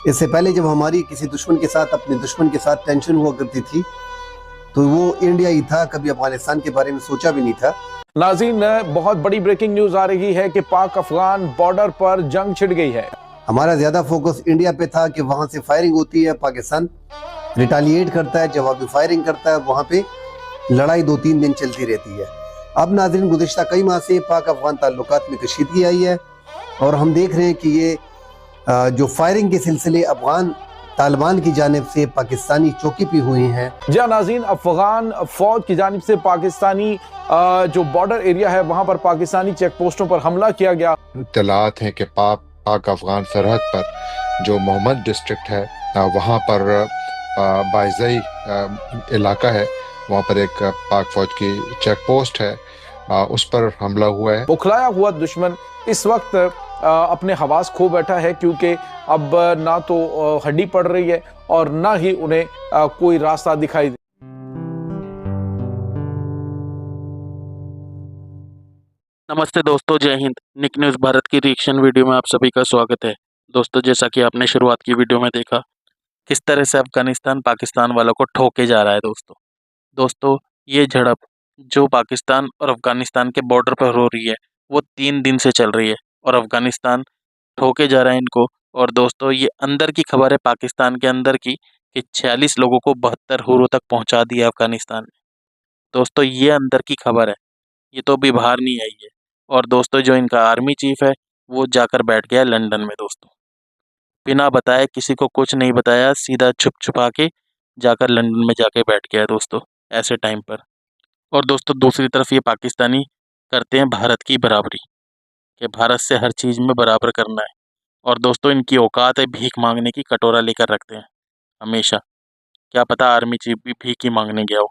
इससे पहले जब हमारी किसी दुश्मन के साथ, अपने दुश्मन के साथ टेंशन हुआ करती थी, तो वो इंडिया ही था, कभी अफगानिस्तान के बारे में सोचा भी नहीं था। नाज़रीन, बहुत बड़ी ब्रेकिंग न्यूज आ रही है कि पाक अफगान बॉर्डर पर जंग छिड़ गई है। हमारा ज्यादा फोकस इंडिया पे था कि वहां से फायरिंग होती है, पाकिस्तान रिटालिएट करता है, जवाबी फायरिंग करता है, वहां पे लड़ाई 2-3 दिन चलती रहती है। अब नाज़रीन, गुज़िश्ता कई माह से पाक अफगान ताल्लुकात में कशीदगी आई है और हम देख रहे हैं कि ये जो फायरिंग के सिलसिले अफगान तालिबान की जानिब से पाकिस्तानी चौकी पे हुई हैं। जी नाज़रीन, अफगान फौज की जानिब से पाकिस्तानी जो बॉर्डर एरिया है वहां पर पाकिस्तानी चेक पोस्टों पर हमला किया गया। इत्तलात हैं कि पाक अफगान सरहद पर जो मोहम्मद डिस्ट्रिक्ट है, वहाँ पर बाइज़ई इलाका है, वहाँ पर एक पाक फौज की चेक पोस्ट है, उस पर हमला हुआ है। बुखलाया हुआ दुश्मन इस वक्त अपने हवास खो बैठा है, क्योंकि अब ना तो हड्डी पड़ रही है और ना ही उन्हें कोई रास्ता दिखाई दे। नमस्ते दोस्तों, जय हिंद। निक न्यूज़ भारत की रिएक्शन वीडियो में आप सभी का स्वागत है। दोस्तों, जैसा कि आपने शुरुआत की वीडियो में देखा, किस तरह से अफगानिस्तान पाकिस्तान वालों को ठोके जा रहा है। दोस्तों ये झड़प जो पाकिस्तान और अफगानिस्तान के बॉर्डर पर हो रही है, वो 3 दिन से चल रही है और अफगानिस्तान ठोके जा रहा है इनको। और दोस्तों, ये अंदर की खबर है पाकिस्तान के अंदर की कि 46 लोगों को 72 हुरों तक पहुंचा दिया अफगानिस्तान ने। दोस्तों, ये अंदर की खबर है, ये तो अभी बाहर नहीं आई है। और दोस्तों, जो इनका आर्मी चीफ है वो जाकर बैठ गया लंदन में। दोस्तों, बिना बताए, किसी को कुछ नहीं बताया, सीधा छुप छुपा के जाकर लंदन में जाके बैठ गया दोस्तों, ऐसे टाइम पर। और दोस्तों, दूसरी तरफ ये पाकिस्तानी करते हैं भारत की बराबरी, कि भारत से हर चीज़ में बराबर करना है। और दोस्तों, इनकी औकात है भीख मांगने की, कटोरा लेकर रखते हैं हमेशा। क्या पता आर्मी चीफ भी भीख ही मांगने गया हो।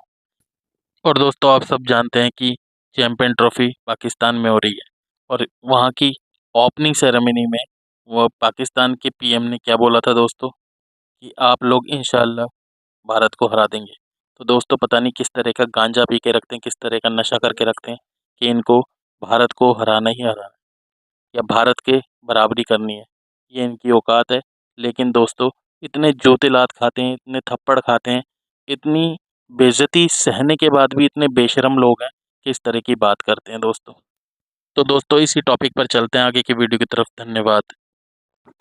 और दोस्तों, आप सब जानते हैं कि चैंपियन ट्रॉफी पाकिस्तान में हो रही है और वहाँ की ओपनिंग सेरेमनी में वो पाकिस्तान के पीएम ने क्या बोला था दोस्तों, कि आप लोग इंशाल्लाह भारत को हरा देंगे। तो दोस्तों, पता नहीं किस तरह का गांजा पी के रखते हैं, किस तरह का नशा करके रखते हैं कि इनको भारत को हराना ही हराना है या भारत के बराबरी करनी है, ये इनकी औकात है। लेकिन दोस्तों, इतने जूते लात खाते हैं, इतने थप्पड़ खाते हैं, इतनी बेइज्जती सहने के बाद भी इतने बेशरम लोग हैं कि इस तरह की बात करते हैं दोस्तों। तो दोस्तों, इसी टॉपिक पर चलते हैं आगे की वीडियो की तरफ। धन्यवाद।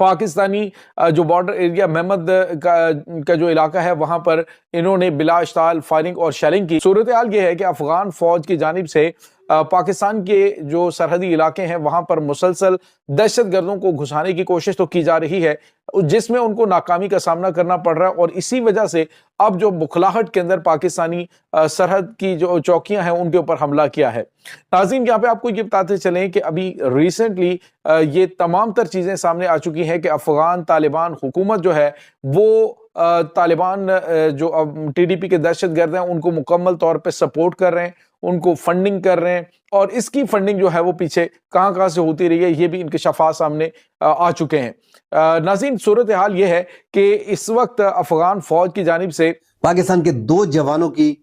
पाकिस्तानी जो बॉर्डर एरिया मेहमद का जो इलाका है वहां पर इन्होंने बिलाश्ताल फायरिंग और शेलिंग की। सूरत हाल ये है कि अफगान फौज की जानिब से पाकिस्तान के जो सरहदी इलाके हैं वहां पर मुसलसल दहशतगर्दों को घुसाने की कोशिश तो की जा रही है, जिसमें उनको नाकामी का सामना करना पड़ रहा है। और इसी वजह से अब जो बुखलाहट के अंदर पाकिस्तानी सरहद की जो चौकियां हैं उनके ऊपर हमला किया है। नाज़रीन, यहाँ पे आपको ये बताते चलें कि अभी रिसेंटली ये तमाम तर चीजें सामने आ चुकी हैं कि अफगान तालिबान हुकूमत जो है वो तालिबान जो अब टीडीपी के दहशतगर्द हैं उनको मुकम्मल तौर पे सपोर्ट कर रहे हैं, उनको फंडिंग कर रहे हैं। और इसकी फंडिंग जो है वो पीछे कहां कहां से होती रही है, ये भी इंकशाफात सामने आ चुके हैं। नाज़रीन, सूरत हाल ये है कि इस वक्त अफगान फौज की जानिब से पाकिस्तान के 2 जवानों की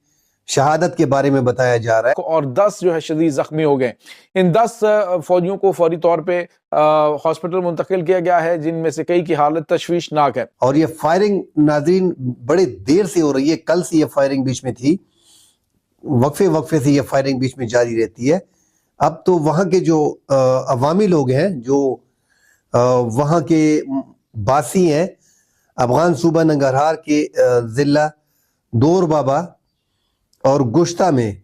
शहादत के बारे में बताया जा रहा है और 10 जो है शदीद जख्मी हो गए। इन 10 फौजियों को फौरी तौर पे हॉस्पिटल मुंतकिल किया गया है, जिनमें से कई की हालत तशवीशनाक है। और ये फायरिंग नाज़रीन बड़े देर से हो रही है, कल से ये फायरिंग बीच में थी, वक्फे से ये फायरिंग बीच में जारी रहती है। अब तो वहाँ के जो अवामी लोग हैं, जो वहाँ के बासी हैं, अफगान सूबा नंगरहार के ज़िला दौर बाबा और गुश्ता में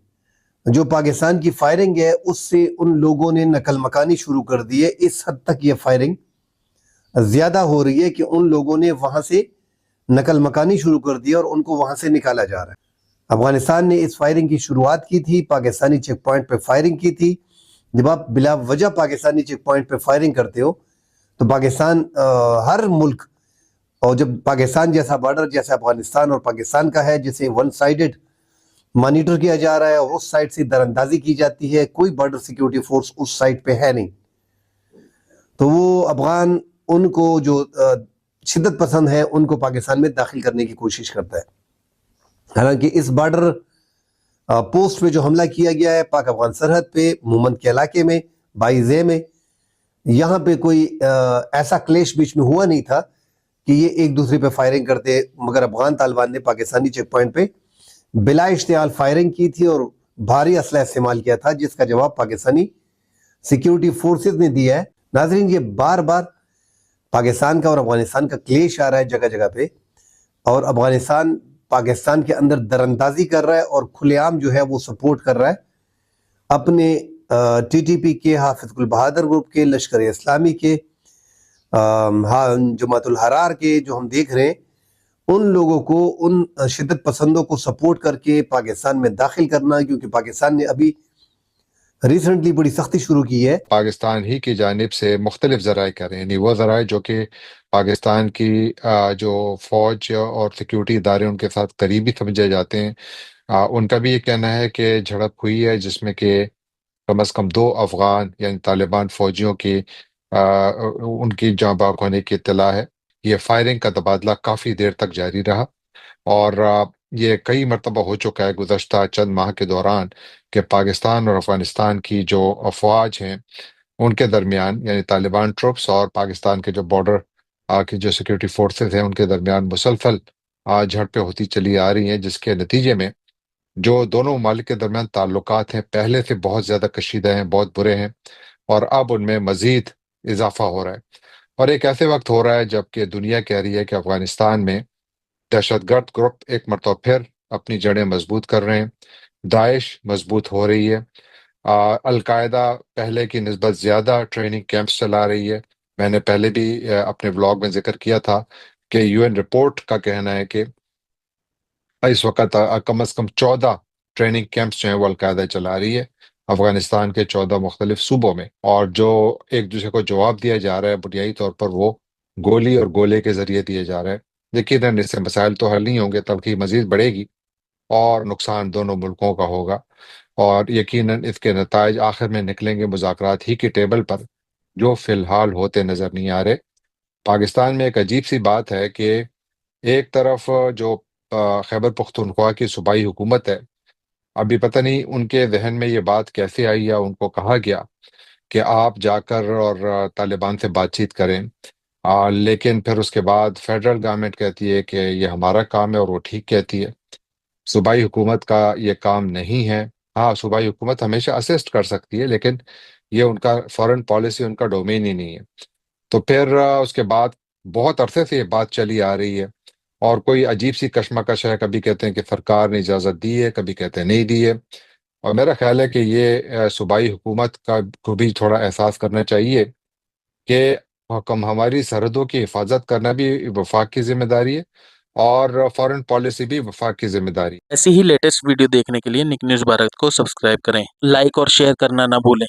जो पाकिस्तान की फायरिंग है उससे उन लोगों ने नकल मकानी शुरू कर दी है। इस हद तक ये फायरिंग ज़्यादा हो रही है कि उन लोगों ने वहाँ से नकल मकानी शुरू कर दी और उनको वहाँ से निकाला जा रहा है। अफगानिस्तान ने इस फायरिंग की शुरुआत की थी, पाकिस्तानी चेक पॉइंट पर फायरिंग की थी। जब आप बिला वजह पाकिस्तानी चेक पॉइंट पर फायरिंग करते हो तो पाकिस्तान हर मुल्क, और जब पाकिस्तान जैसा बॉर्डर जैसा अफगानिस्तान और पाकिस्तान का है, जिसे वन साइडेड मॉनिटर किया जा रहा है और उस साइड से दरअंदाजी की जाती है, कोई बॉर्डर सिक्योरिटी फोर्स उस साइड पे है नहीं, तो वो अफगान उनको जो शिद्दत पसंद है उनको पाकिस्तान में दाखिल करने की कोशिश करता है। हालांकि इस बॉर्डर पोस्ट पे जो हमला किया गया है पाक अफगान सरहद पे मोमन के इलाके में बाइजे में, यहाँ पे कोई ऐसा क्लेश बीच में हुआ नहीं था कि ये एक दूसरे पे फायरिंग करते, मगर अफगान तालिबान ने पाकिस्तानी चेक पॉइंट पे बिला इश्तियाल फायरिंग की थी और भारी असला इस्तेमाल किया था, जिसका जवाब पाकिस्तानी सिक्योरिटी फोर्सेस ने दिया है। नाजरीन, ये बार बार पाकिस्तान का और अफगानिस्तान का क्लेश आ रहा है जगह जगह पे, और अफगानिस्तान पाकिस्तान के अंदर दरअंदाजी कर रहा है और खुलेआम जो है वो सपोर्ट कर रहा है अपने टीटीपी के, हाफिज गुल बहादुर ग्रुप के, लश्कर इस्लामी के, जमातुल हरार के, जो हम देख रहे हैं उन लोगों को, उन शिद्दत पसंदों को सपोर्ट करके पाकिस्तान में दाखिल करना, क्योंकि पाकिस्तान ने अभी रिसेंटली बड़ी सख्ती शुरू की है। पाकिस्तान ही की जानिब से मुख्तलिफ ज़राए करें, यानी वो ज़राए जो कि पाकिस्तान की जो फ़ौज और सिक्योरिटी इदारे उनके साथ करीबी समझे जाते हैं, उनका भी ये कहना है कि झड़प हुई है जिसमें कि कम अज़ कम 2 अफ़गान यानी तालिबान फ़ौजियों की उनकी जाँ बाग होने की इत्तला है। ये फायरिंग का तबादला काफ़ी देर तक जारी रहा और ये कई मरतबा हो चुका है गुज़श्ता चंद माह के दौरान कि पाकिस्तान और अफ़गानिस्तान की जो अफ़वाज हैं उनके दरमियान, यानी तालिबान ट्रुप्स और पाकिस्तान के जो बॉर्डर की जो सिक्योरिटी फोर्सेस हैं उनके दरमियान मुसलसल झड़पें होती चली आ रही हैं, जिसके नतीजे में जो दोनों ममालिक के दरमियान ताल्लुकात हैं पहले से बहुत ज़्यादा कशीदा हैं, बहुत बुरे हैं और अब उनमें मज़ीद इजाफा हो रहा है। और एक ऐसे वक्त हो रहा है जबकि दुनिया कह रही है कि अफ़गानिस्तान में दहशतगर्द ग्रुप एक मरतबा फिर अपनी जड़ें मजबूत कर रहे हैं, दाइश मजबूत हो रही है, अलकायदा पहले की निस्बत ज़्यादा ट्रेनिंग कैंप्स चला रही है। मैंने पहले भी अपने ब्लॉग में जिक्र किया था कि यूएन रिपोर्ट का कहना है कि इस वक्त कम अज़ कम 14 ट्रेनिंग कैंप्स जो हैं वो अलकायदा चला रही है अफगानिस्तान के 14 मुख्तलिफ सूबों में, और जो एक दूसरे को जवाब दिया जा रहा है बुनियादी तौर पर वो गोली और गोले के जरिए दिए जा रहा है। यकीनन इससे मसाइल तो हल नहीं होंगे, तबकी मजीद बढ़ेगी और नुकसान दोनों मुल्कों का होगा और यकीनन इसके नताइज आखिर में निकलेंगे मुज़ाकरात ही की टेबल पर, जो फ़िलहाल होते नज़र नहीं आ रहे। पाकिस्तान में एक अजीब सी बात है कि एक तरफ जो खैबर पख्तूनख्वा की सूबाई हुकूमत है, अभी पता नहीं उनके ज़हन में ये बात कैसे आई या उनको कहा गया कि आप जाकर और तालिबान से बातचीत करें। लेकिन फिर उसके बाद फ़ेडरल गवर्नमेंट कहती है कि ये हमारा काम है और वो ठीक कहती है। सूबाई हुकूमत का ये काम नहीं है। हाँ, सूबाई हुकूमत हमेशा असिस्ट कर सकती है, लेकिन ये उनका फ़ॉरेन पॉलिसी, उनका डोमेन ही नहीं है। तो फिर उसके बाद बहुत अरसे से ये बात चली आ रही है और कोई अजीब-सी कशमकश है, कभी कहते हैं कि सरकार ने इजाज़त दी है, कभी कहते हैं नहीं दी है। और मेरा ख़्याल है कि ये सूबाई हुकूमत का को भी थोड़ा एहसास करना चाहिए कि हमारी सरहदों की हिफाज़त करना भी वफ़ाक की ज़िम्मेदारी है और फ़ॉरेन पॉलिसी भी वफ़ाक की ज़िम्मेदारी है। ऐसी ही लेटेस्ट वीडियो देखने के लिए निक न्यूज़ भारत को सब्सक्राइब करें, लाइक और शेयर करना ना भूलें।